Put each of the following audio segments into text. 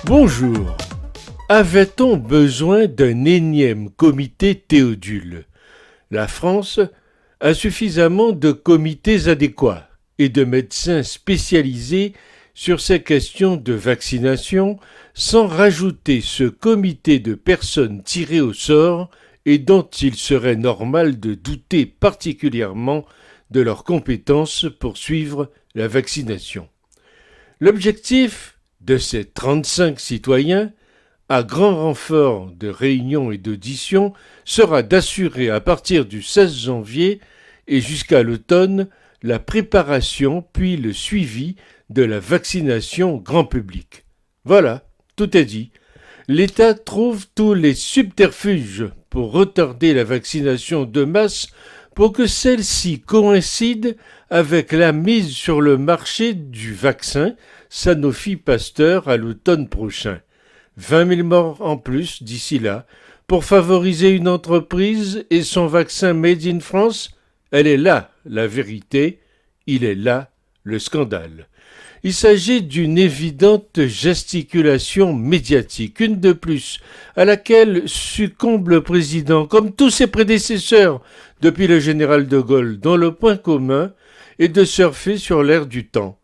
Bonjour. Avait-on besoin d'un énième comité Théodule? La France a suffisamment de comités adéquats et de médecins spécialisés sur ces questions de vaccination sans rajouter ce comité de personnes tirées au sort et dont il serait normal de douter particulièrement de leurs compétences pour suivre la vaccination. L'objectif de ces 35 citoyens, à grand renfort de réunions et d'auditions, sera d'assurer à partir du 16 janvier et jusqu'à l'automne la préparation puis le suivi de la vaccination grand public. Voilà, tout est dit. L'État trouve tous les subterfuges pour retarder la vaccination de masse pour que celle-ci coïncide avec la mise sur le marché du vaccin Sanofi-Pasteur à l'automne prochain. 20 000 morts en plus d'ici là, pour favoriser une entreprise et son vaccin Made in France. Elle est là, la vérité, il est là, le scandale. Il s'agit d'une évidente gesticulation médiatique, une de plus, à laquelle succombe le président, comme tous ses prédécesseurs, depuis le général de Gaulle, dont le point commun est de surfer sur l'air du temps.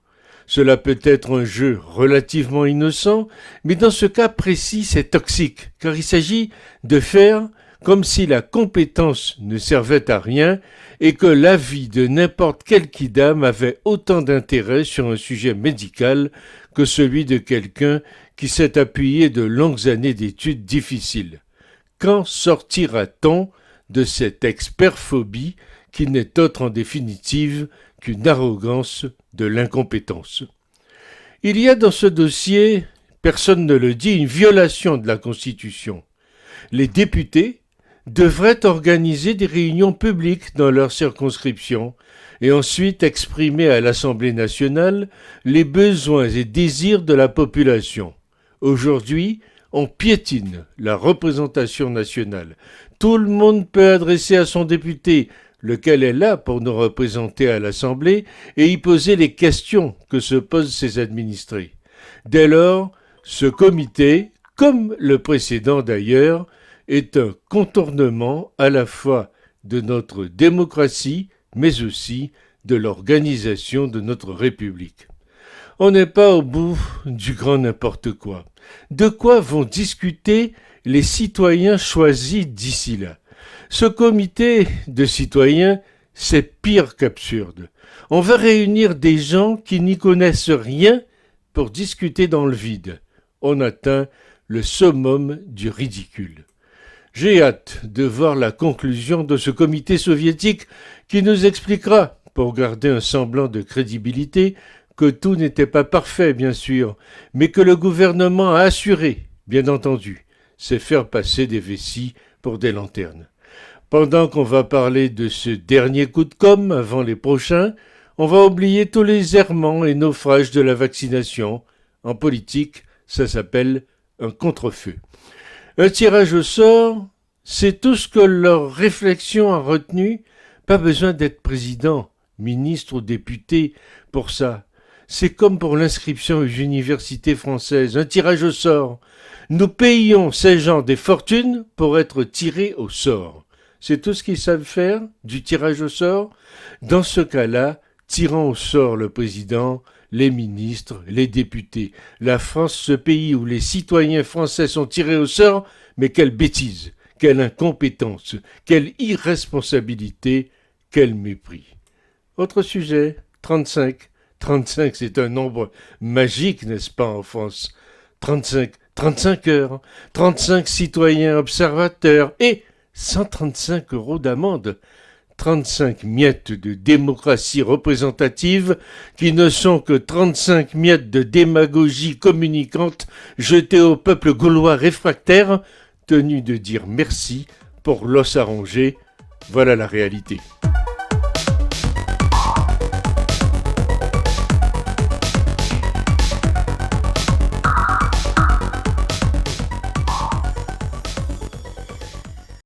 Cela peut être un jeu relativement innocent, mais dans ce cas précis, c'est toxique, car il s'agit de faire comme si la compétence ne servait à rien et que l'avis de n'importe quel quidam avait autant d'intérêt sur un sujet médical que celui de quelqu'un qui s'est appuyé de longues années d'études difficiles. Quand sortira-t-on de cette expertphobie qui n'est autre en définitive qu'une arrogance de l'incompétence? Il y a dans ce dossier, personne ne le dit, une violation de la Constitution. Les députés devraient organiser des réunions publiques dans leur circonscription et ensuite exprimer à l'Assemblée nationale les besoins et désirs de la population. Aujourd'hui, on piétine la représentation nationale. Tout le monde peut adresser à son député, lequel est là pour nous représenter à l'Assemblée, et y poser les questions que se posent ses administrés. Dès lors, ce comité, comme le précédent d'ailleurs, est un contournement à la fois de notre démocratie, mais aussi de l'organisation de notre République. On n'est pas au bout du grand n'importe quoi. De quoi vont discuter les citoyens choisis d'ici là? Ce comité de citoyens, c'est pire qu'absurde. On va réunir des gens qui n'y connaissent rien pour discuter dans le vide. On atteint le summum du ridicule. J'ai hâte de voir la conclusion de ce comité soviétique qui nous expliquera, pour garder un semblant de crédibilité, que tout n'était pas parfait, bien sûr, mais que le gouvernement a assuré, bien entendu, c'est faire passer des vessies pour des lanternes. Pendant qu'on va parler de ce dernier coup de com' avant les prochains, on va oublier tous les errements et naufrages de la vaccination. En politique, ça s'appelle un contre-feu. Un tirage au sort, c'est tout ce que leur réflexion a retenu. Pas besoin d'être président, ministre ou député pour ça. C'est comme pour l'inscription aux universités françaises, un tirage au sort. Nous payons ces gens des fortunes pour être tirés au sort. C'est tout ce qu'ils savent faire, du tirage au sort? Dans ce cas-là, tirant au sort le président, les ministres, les députés. La France, ce pays où les citoyens français sont tirés au sort, mais quelle bêtise, quelle incompétence, quelle irresponsabilité, quel mépris. Autre sujet, 35. 35, c'est un nombre magique, n'est-ce pas, en France? 35 heures, 35 citoyens observateurs et 135 € d'amende. 35 miettes de démocratie représentative qui ne sont que 35 miettes de démagogie communicante jetées au peuple gaulois réfractaire, tenu de dire merci pour l'os à ronger. Voilà la réalité.